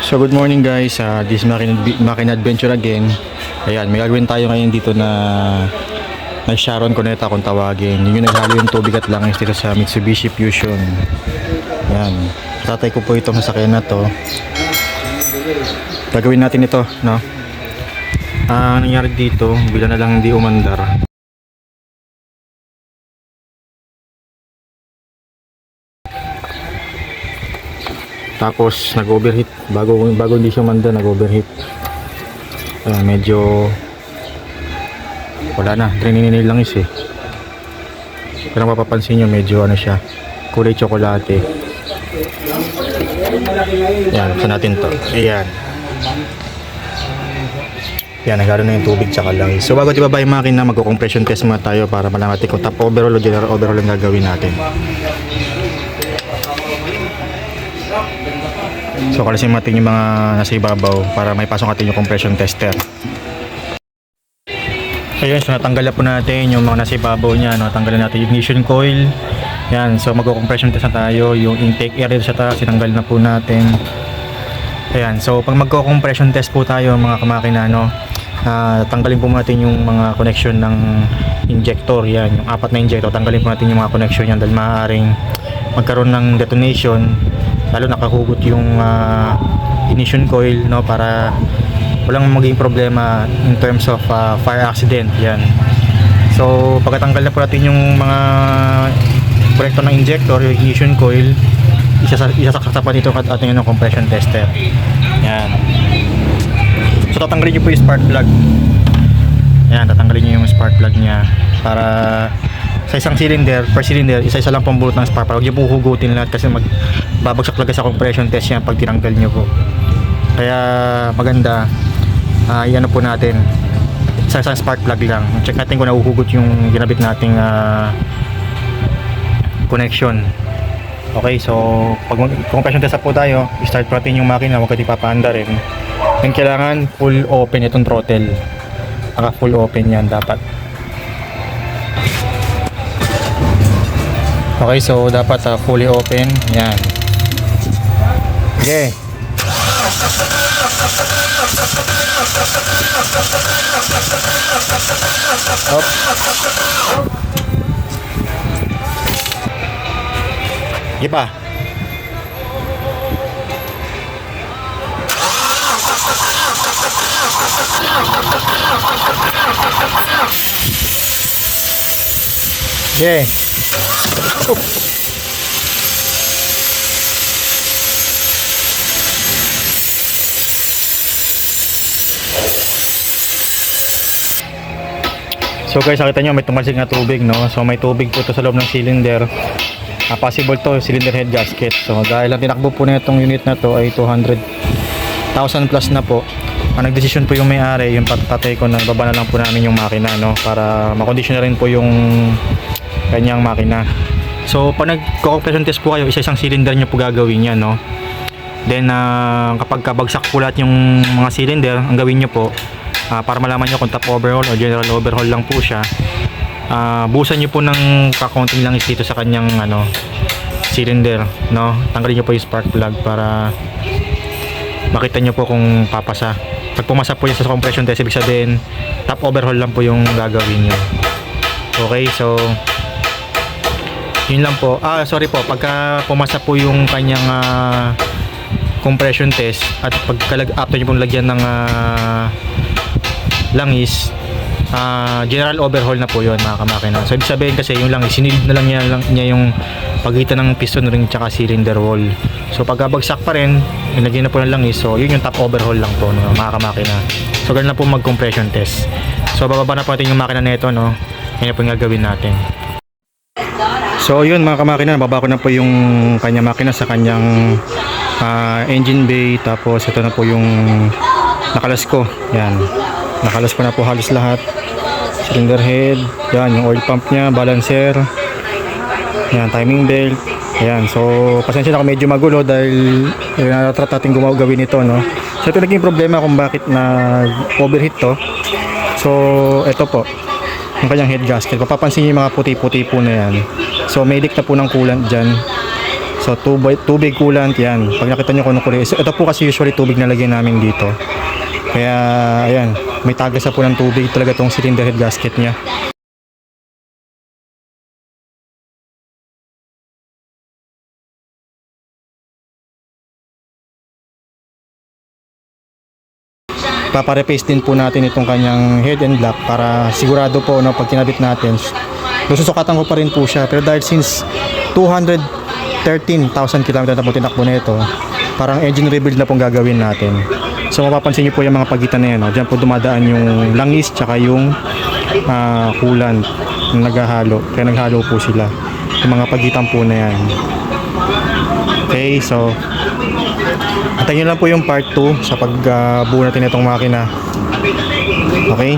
So good morning guys, this is Makina Adventure again. Ayan, may gagawin tayo ngayon dito na Sharon Cuneta kung tawagin. Yun yung naghalo yung tubig at langis dito sa Mitsubishi Fusion. Ayan, tatay ko po itong sasakyan na to. Gagawin natin ito, no? Ang nangyari dito, bila na lang hindi umandar. Tapos nag-overheat bago hindi siya manda, nag-overheat. Medyo wala na, drininil lang is eh. Pero mapapansin nyo medyo ano siya, kulay tsokolate. Yan, buksan natin to. Yan, nagaro na yung tubig tsaka langis. So bago ibaba yung makina, magko-compression test muna tayo para malaman natin kung top overall o general overall ang gagawin natin. So kalasin natin yung mga nasa ibabaw para may pasok natin yung compression tester. Ayun, so natanggal na po natin yung mga nasa ibabaw niya, no? Tanggalin natin yung ignition coil. Yan, so magko-compression test na tayo. Yung intake area sa taas, sinanggal na po natin. Ayan, so pag magko-compression test po tayo mga kamakina, no? Tanggalin po natin yung mga connection ng injector. Yan, yung 4 na injector, tanggalin po natin yung mga connection yan dahil maaaring magkaroon ng detonation, lalo nakahugot yung ignition coil, no, para walang maging problema in terms of fire accident. Yan, so pagkatanggal na po natin yung mga connector ng injector, yung ignition coil, isasaksapan dito at ating yung compression tester. Yan, so tatanggalin nyo po yung spark plug. Yan, tatanggalin nyo yung spark plug nya para sa isang cylinder, per cylinder, isa-isa lang pambulot ng spark plug. Huwag nyo po hugutin lahat kasi magbabagsak talaga sa compression test yan pag tinanggal nyo po. Kaya maganda, i-ano po natin, isa-isang spark plug lang. Check natin kung nahuhugot yung ginabit nating connection. Okay, so pag compression test po tayo, start natin yung makina, huwag kayo ipapaanda rin. And kailangan full open itong throttle. Naka full open yan dapat. Okay, so dapat fully open. Yan. Okay. Up. Sige pa. Okay. So guys, nakita nyo may tumalsik na tubig, no? So may tubig po ito sa loob ng cylinder. Possible to cylinder head gasket. So dahil ang tinakbo po na itong unit na to ay 200,000 plus na po, ang nagdesisyon po yung may-ari, yung patatay ko na baba na lang po namin yung makina, no? Para makondisyon na rin po yung kanyang makina. So pag nagko-compression test po kayo, isa-isang cylinder nyo po gagawin yan, no? Then kapag kabagsak po lahat yung mga cylinder, ang gawin nyo po, para malaman nyo kung top overhaul o general overhaul lang po siya, buhusan nyo po ng kakaunting langis dito sa kanyang cylinder, no? Tanggalin nyo po yung spark plug para makita nyo po kung papasa. Pag pumasa po yung sa compression test, ibig sabihin top overhaul lang po yung gagawin nyo. Okay, so yun lang po. Sorry po, pagka pumasa po yung kanyang compression test at after nyo pong lagyan ng langis, general overhaul na po yun mga kamakina. So ibig sabihin kasi yung langis, sinilid na lang niya yung pagitan ng piston ring tsaka cylinder wall. So pagkabagsak pa rin, nilagyan na po ng langis, so yun yung top overhaul lang po, no, mga kamakina. So ganun na po mag compression test. So bababa na po natin yung makina nito, no. Yan po yung gagawin natin. So yun mga kamakina, baba ko na po yung kanya makina sa kanyang engine bay. Tapos ito na po yung nakalas ko. Yan, nakalas ko na po halos lahat. Cylinder head, yan, yung oil pump nya, balancer, yan, timing belt. Ayan, so pasensya na kung medyo magulo dahil natrat natin gawin ito, no. So ito naging problema kung bakit overheat to. So ito po yung kanyang head gasket. Papapansin niyo yung mga puti-puti po na yan. So may leak na po ng coolant dyan So tubig coolant yan. Pag nakita nyo kung anong kulay. Ito po kasi usually tubig na lagyan namin dito. Kaya ayan, may tagas na po ng tubig talaga tong cylinder head gasket niya. Papareplace din po natin itong kanyang head and block para sigurado po no, pag kinabit natin susukatan ko pa rin po siya, pero dahil since 213,000 km na po tinakbo na ito, parang engine rebuild na pong gagawin natin. So mapapansin nyo po yung mga pagitan na yan, no? Diyan po dumadaan yung langis tsaka yung coolant na naghahalo, kaya naghalo po sila yung mga pagitan po na yan. Okay, so antayin nyo lang po yung part 2 sa pagbuo natin itong makina. Okay?